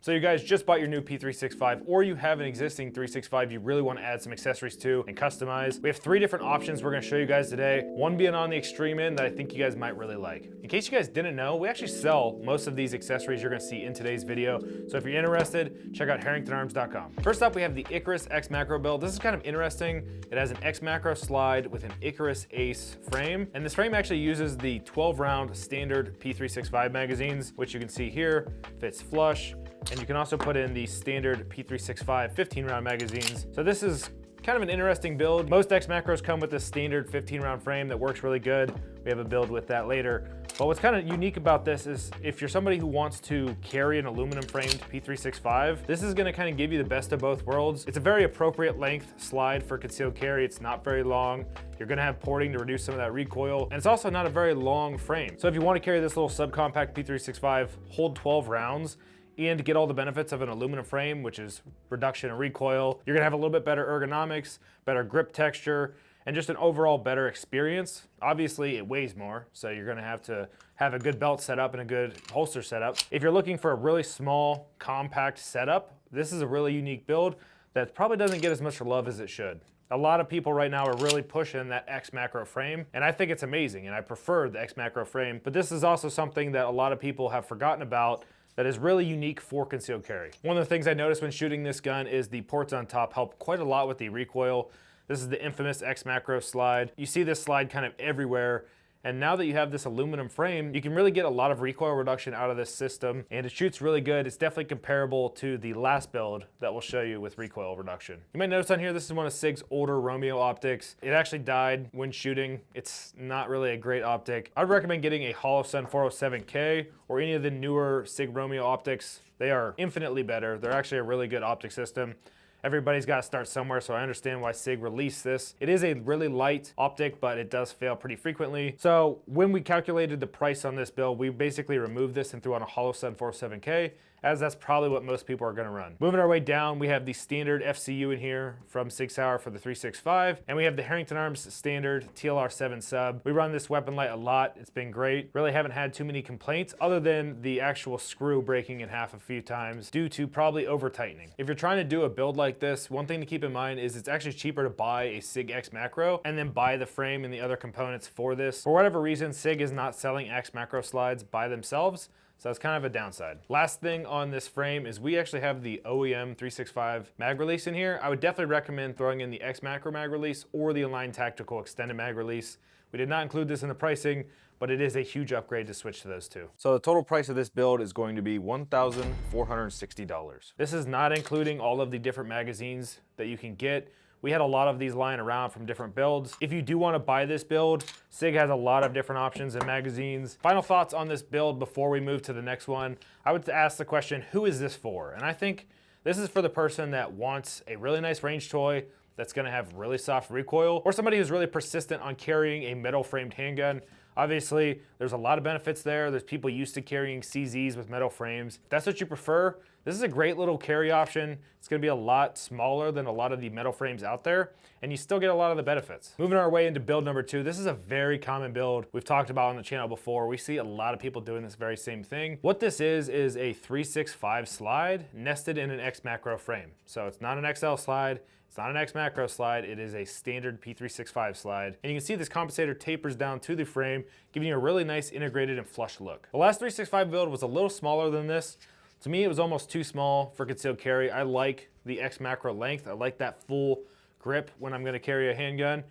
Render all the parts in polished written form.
So you guys just bought your new P365, or you have an existing 365 you really want to add some accessories to and customize. We have 3 different options we're going to show you guys today. One being on the extreme end that I think you guys might really like. In case you guys didn't know, we actually sell most of these accessories you're going to see in today's video. So if you're interested, check out HerringtonArms.com. First up, we have the Icarus X Macro build. This is kind of interesting. It has an X Macro slide with an Icarus Ace frame. And this frame actually uses the 12-round standard P365 magazines, which you can see here, fits flush. And you can also put in the standard P365 15-round magazines. So this is kind of an interesting build. Most X Macros come with a standard 15-round frame that works really good. We have a build with that later. But what's kind of unique about this is if you're somebody who wants to carry an aluminum framed P365, this is gonna kind of give you the best of both worlds. It's a very appropriate length slide for concealed carry. It's not very long. You're gonna have porting to reduce some of that recoil. And it's also not a very long frame. So if you want to carry this little subcompact P365, hold 12 rounds, and get all the benefits of an aluminum frame, which is reduction in recoil. You're gonna have a little bit better ergonomics, better grip texture, and just an overall better experience. Obviously, it weighs more, so you're gonna have to have a good belt setup and a good holster setup. If you're looking for a really small, compact setup, this is a really unique build that probably doesn't get as much love as it should. A lot of people right now are really pushing that X Macro frame, and I think it's amazing, and I prefer the X Macro frame, but this is also something that a lot of people have forgotten about that is really unique for concealed carry. One of the things I noticed when shooting this gun is the ports on top help quite a lot with the recoil. This is the infamous X Macro slide. You see this slide kind of everywhere. And now that you have this aluminum frame, you can really get a lot of recoil reduction out of this system, and it shoots really good. It's definitely comparable to the last build that we'll show you with recoil reduction. You might notice on here, this is one of Sig's older Romeo optics. It actually died when shooting. It's not really a great optic. I'd recommend getting a Holosun 407K or any of the newer Sig Romeo optics. They are infinitely better. They're actually a really good optic system. Everybody's got to start somewhere, so I understand why Sig released this. It is a really light optic, but it does fail pretty frequently. So when we calculated the price on this build, we basically removed this and threw on a Holosun 407K, as that's probably what most people are gonna run. Moving our way down, we have the standard FCU in here from Sig Sauer for the 365, and we have the Herrington Arms standard TLR7 sub. We run this weapon light a lot. It's been great. Really haven't had too many complaints other than the actual screw breaking in half a few times due to probably over tightening. If you're trying to do a build like this, one thing to keep in mind is it's actually cheaper to buy a Sig X Macro and then buy the frame and the other components for this. For whatever reason, Sig is not selling X Macro slides by themselves, so that's kind of a downside. Last thing on this frame is we actually have the OEM 365 mag release in here. I would definitely recommend throwing in the X Macro mag release or the Align Tactical extended mag release. We did not include this in the pricing, but it is a huge upgrade to switch to those two. So the total price of this build is going to be $1,460. This is not including all of the different magazines that you can get. We had a lot of these lying around from different builds. If you do want to buy this build, Sig has a lot of different options and magazines. Final thoughts on this build before we move to the next one. I would ask the question, who is this for? And I think this is for the person that wants a really nice range toy that's gonna have really soft recoil, or somebody who's really persistent on carrying a metal framed handgun. Obviously, there's a lot of benefits there. There's people used to carrying CZs with metal frames. If that's what you prefer, this is a great little carry option. It's gonna be a lot smaller than a lot of the metal frames out there, and you still get a lot of the benefits. Moving our way into build number 2, this is a very common build we've talked about on the channel before. We see a lot of people doing this very same thing. What this is a 365 slide nested in an X Macro frame. So it's not an XL slide, it's not an X Macro slide, it is a standard P365 slide. And you can see this compensator tapers down to the frame, giving you a really nice integrated and flush look. The last 365 build was a little smaller than this. To me, it was almost too small for concealed carry. I like the X Macro length. I like that full grip when I'm gonna carry a handgun.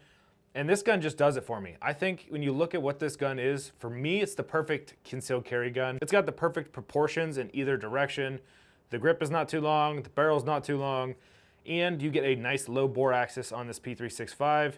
And this gun just does it for me. I think when you look at what this gun is, for me, it's the perfect concealed carry gun. It's got the perfect proportions in either direction. The grip is not too long, the barrel's not too long, and you get a nice low bore axis on this P365.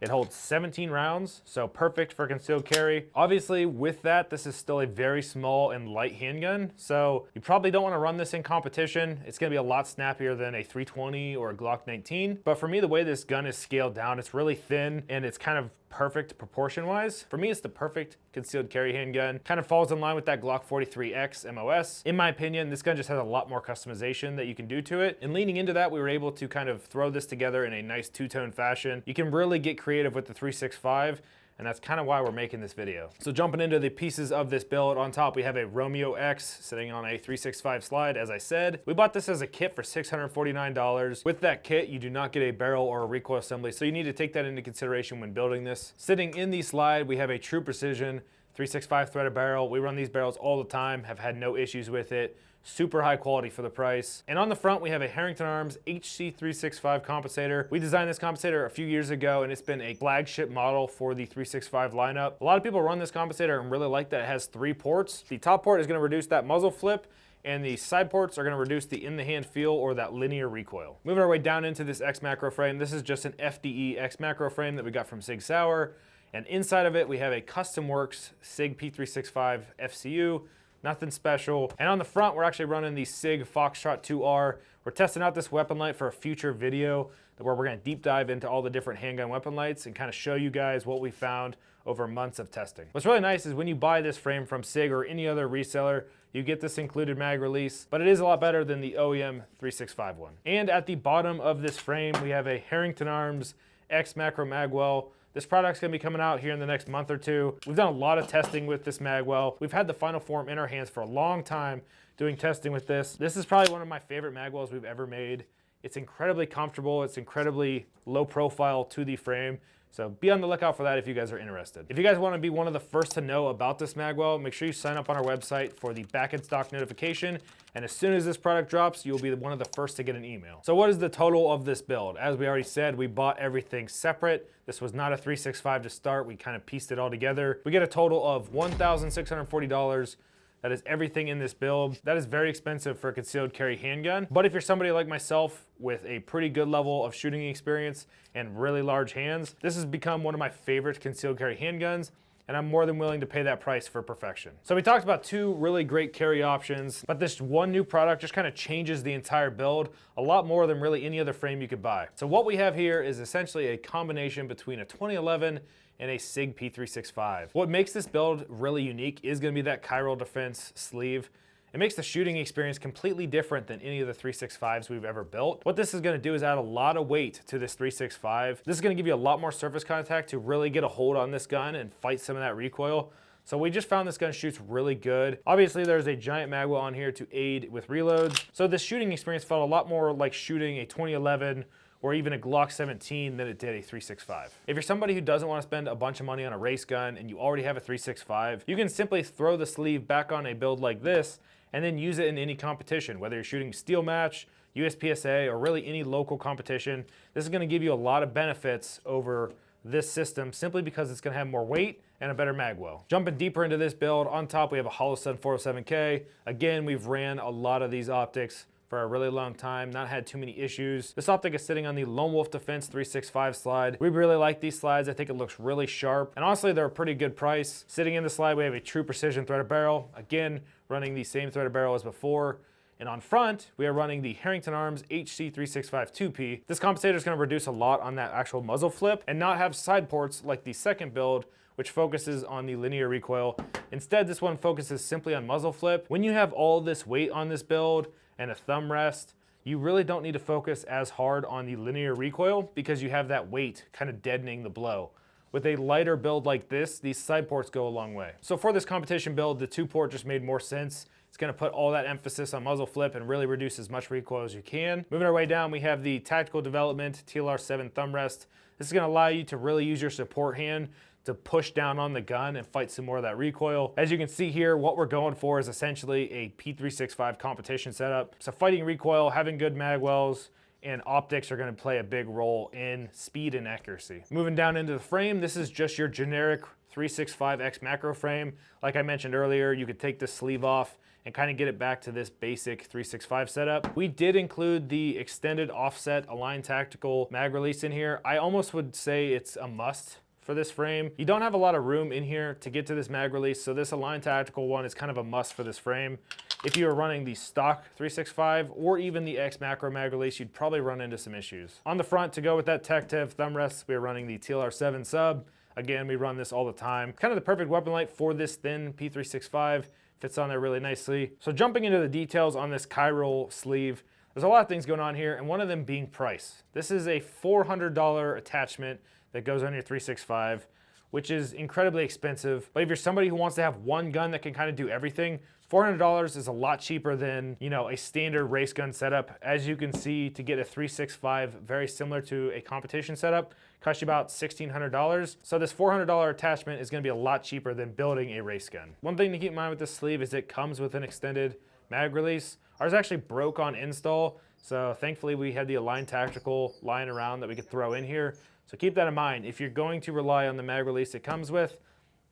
It holds 17 rounds, so perfect for concealed carry. Obviously, with that, this is still a very small and light handgun, so you probably don't want to run this in competition. It's going to be a lot snappier than a 320 or a Glock 19. But for me, the way this gun is scaled down, it's really thin, and it's kind of perfect proportion-wise. For me, it's the perfect concealed carry handgun. Kind of falls in line with that Glock 43X MOS. In my opinion, this gun just has a lot more customization that you can do to it. And leaning into that, we were able to kind of throw this together in a nice two-tone fashion. You can really get creative with the 365 and that's kind of why we're making this video. So jumping into the pieces of this build, on top we have a Romeo X sitting on a 365 slide, as I said. We bought this as a kit for $649. With that kit, you do not get a barrel or a recoil assembly, so you need to take that into consideration when building this. Sitting in the slide, we have a true precision 365 threaded barrel. We run these barrels all the time, have had no issues with it. Super high quality for the price. And on the front, we have a Herrington Arms HC365 compensator. We designed this compensator a few years ago, and it's been a flagship model for the 365 lineup. A lot of people run this compensator and really like that it has 3 ports. The top port is gonna reduce that muzzle flip, and the side ports are gonna reduce the in-the-hand feel or that linear recoil. Moving our way down into this X macro frame, this is just an FDE X macro frame that we got from Sig Sauer. And inside of it, we have a Custom Works Sig P365 FCU. Nothing special. And on the front, we're actually running the Sig Foxtrot 2R. We're testing out this weapon light for a future video where we're gonna deep dive into all the different handgun weapon lights and kind of show you guys what we found over months of testing. What's really nice is when you buy this frame from Sig or any other reseller, you get this included mag release, but it is a lot better than the OEM 365 one. And at the bottom of this frame, we have a Herrington Arms X Macro Magwell. This product's gonna be coming out here in the next month or 2. We've done a lot of testing with this magwell. We've had the final form in our hands for a long time doing testing with this. This is probably one of my favorite magwells we've ever made. It's incredibly comfortable. It's incredibly low profile to the frame. So be on the lookout for that if you guys are interested. If you guys wanna be one of the first to know about this magwell, make sure you sign up on our website for the back in stock notification. And as soon as this product drops, you'll be one of the first to get an email. So what is the total of this build? As we already said, we bought everything separate. This was not a 365 to start. We kind of pieced it all together. We get a total of $1,640. That is everything in this build. That is very expensive for a concealed carry handgun. But if you're somebody like myself with a pretty good level of shooting experience and really large hands, this has become one of my favorite concealed carry handguns, and I'm more than willing to pay that price for perfection. So we talked about 2 really great carry options, but this one new product just kind of changes the entire build a lot more than really any other frame you could buy. So what we have here is essentially a combination between a 2011 and a Sig P365. What makes this build really unique is gonna be that chiral defense sleeve. It makes the shooting experience completely different than any of the 365s we've ever built. What this is gonna do is add a lot of weight to this 365. This is gonna give you a lot more surface contact to really get a hold on this gun and fight some of that recoil. So we just found this gun shoots really good. Obviously there's a giant magwell on here to aid with reloads. So this shooting experience felt a lot more like shooting a 2011 or even a Glock 17 than it did a 365. If you're somebody who doesn't want to spend a bunch of money on a race gun and you already have a 365, you can simply throw the sleeve back on a build like this and then use it in any competition, whether you're shooting steel match, USPSA, or really any local competition. This is gonna give you a lot of benefits over this system simply because it's gonna have more weight and a better magwell. Jumping deeper into this build, on top we have a Holosun 407K. Again, we've ran a lot of these optics for a really long time, not had too many issues. This optic is sitting on the Lone Wolf Defense 365 slide. We really like these slides. I think it looks really sharp. And honestly, they're a pretty good price. Sitting in the slide, we have a true precision threaded barrel. Again, running the same threaded barrel as before. And on front, we are running the Herrington Arms HC365 2P. This compensator is gonna reduce a lot on that actual muzzle flip and not have side ports like the second build, which focuses on the linear recoil. Instead, this one focuses simply on muzzle flip. When you have all this weight on this build and a thumb rest, you really don't need to focus as hard on the linear recoil because you have that weight kind of deadening the blow. With a lighter build like this, these side ports go a long way. So for this competition build, the 2-port just made more sense. It's gonna put all that emphasis on muzzle flip and really reduce as much recoil as you can. Moving our way down, we have the Tactical Development TLR7 thumb rest. This is gonna allow you to really use your support hand to push down on the gun and fight some more of that recoil. As you can see here, what we're going for is essentially a P365 competition setup. So fighting recoil, having good magwells, and optics are gonna play a big role in speed and accuracy. Moving down into the frame, this is just your generic 365X macro frame. Like I mentioned earlier, you could take this sleeve off and kind of get it back to this basic 365 setup. We did include the extended offset Align Tactical mag release in here. I almost would say it's a must for this frame. You don't have a lot of room in here to get to this mag release, so this Align Tactical one is kind of a must for this frame. If you are running the stock 365 or even the X Macro mag release, you'd probably run into some issues. On the front, to go with that TechTev thumb rest, we are running the TLR7 sub. Again, we run this all the time. Kind of the perfect weapon light for this thin P365. Fits on there really nicely. So jumping into the details on this chiral sleeve, there's a lot of things going on here, and one of them being price. This is a $400 attachment that goes on your 365 which is incredibly expensive. But if you're somebody who wants to have one gun that can kind of do everything, $400 is a lot cheaper than, you know, a standard race gun setup. As you can see, to get a 365 very similar to a competition setup, costs you about $1,600. So this $400 attachment is gonna be a lot cheaper than building a race gun. One thing to keep in mind with this sleeve is it comes with an extended mag release. Ours actually broke on install, so thankfully we had the Align Tactical lying around that we could throw in here. So keep that in mind. If you're going to rely on the mag release it comes with,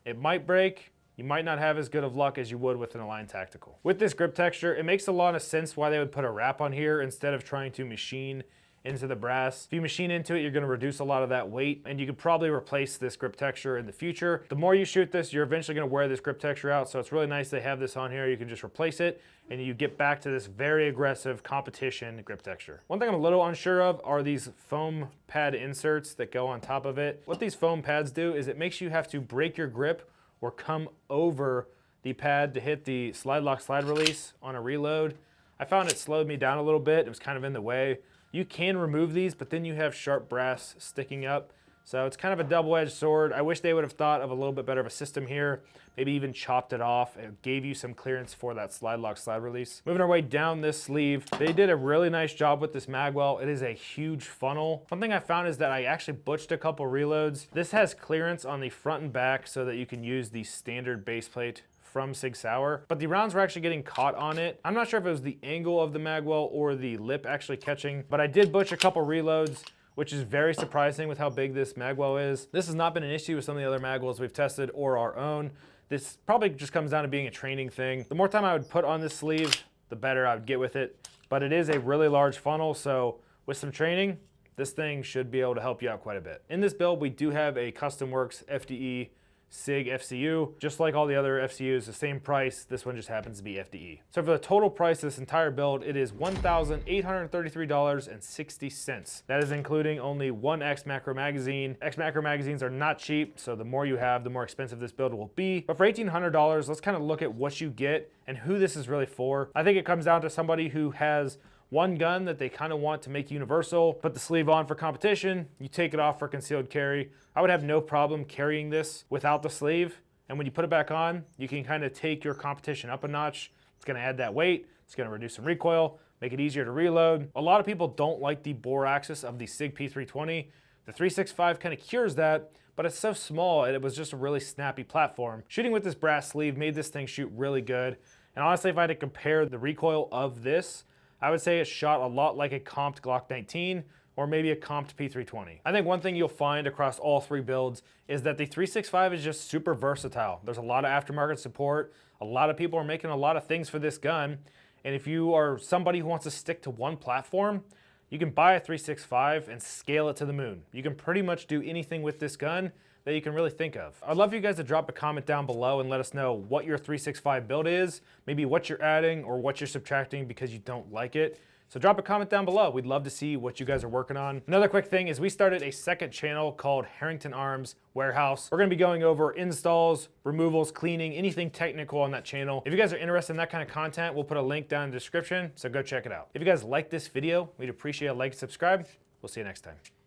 it might break. You might not have as good of luck as you would with an Align Tactical. With this grip texture, it makes a lot of sense why they would put a wrap on here instead of trying to machine into the brass. If you machine into it, you're gonna reduce a lot of that weight, and you could probably replace this grip texture in the future. The more you shoot this, you're eventually gonna wear this grip texture out, so it's really nice they have this on here. You can just replace it, and you get back to this very aggressive competition grip texture. One thing I'm a little unsure of are these foam pad inserts that go on top of it. What these foam pads do is it makes you have to break your grip or come over the pad to hit the slide lock slide release on a reload. I found it slowed me down a little bit. It was kind of in the way. You can remove these, but then you have sharp brass sticking up. So it's kind of a double-edged sword. I wish they would have thought of a little bit better of a system here, maybe even chopped it off. It gave you some clearance for that slide lock slide release. Moving our way down this sleeve, they did a really nice job with this magwell. It is a huge funnel. One thing I found is that I actually butched a couple reloads. This has clearance on the front and back so that you can use the standard base plate from Sig Sauer, but the rounds were actually getting caught on it. I'm not sure if it was the angle of the magwell or the lip actually catching, but I did butch a couple reloads, which is very surprising with how big this magwell is. This has not been an issue with some of the other magwells we've tested or our own. This probably just comes down to being a training thing. The more time I would put on this sleeve, the better I would get with it, but it is a really large funnel, so with some training, this thing should be able to help you out quite a bit. In this build, we do have a Custom Works FDE Sig FCU. Just like all the other FCUs, the same price. This one just happens to be FDE. So for the total price of this entire build, it is $1,833.60. That is including only one X macro magazine. X macro magazines are not cheap, so the more you have, the more expensive this build will be. But for $1,800, let's kind of look at what you get and who this is really for. I think it comes down to somebody who has one gun that they kind of want to make universal, put the sleeve on for competition, you take it off for concealed carry. I would have no problem carrying this without the sleeve, and when you put it back on, you can kind of take your competition up a notch. It's gonna add that weight, it's gonna reduce some recoil, make it easier to reload. A lot of people don't like the bore axis of the Sig P320. The 365 kind of cures that, but it's so small and it was just a really snappy platform. Shooting with this brass sleeve made this thing shoot really good, and honestly, if I had to compare the recoil of this, I would say it shot a lot like a comped Glock 19 or maybe a comped P320. I think one thing you'll find across all three builds is that the 365 is just super versatile. There's a lot of aftermarket support. A lot of people are making a lot of things for this gun. And if you are somebody who wants to stick to one platform, you can buy a 365 and scale it to the moon. You can pretty much do anything with this gun that you can really think of. I'd love for you guys to drop a comment down below and let us know what your 365 build is, maybe what you're adding or what you're subtracting because you don't like it. So drop a comment down below. We'd love to see what you guys are working on. Another quick thing is we started a second channel called Herrington Arms Warehouse. We're gonna be going over installs, removals, cleaning, anything technical on that channel. If you guys are interested in that kind of content, we'll put a link down in the description, so go check it out. If you guys like this video, we'd appreciate a like and subscribe. We'll see you next time.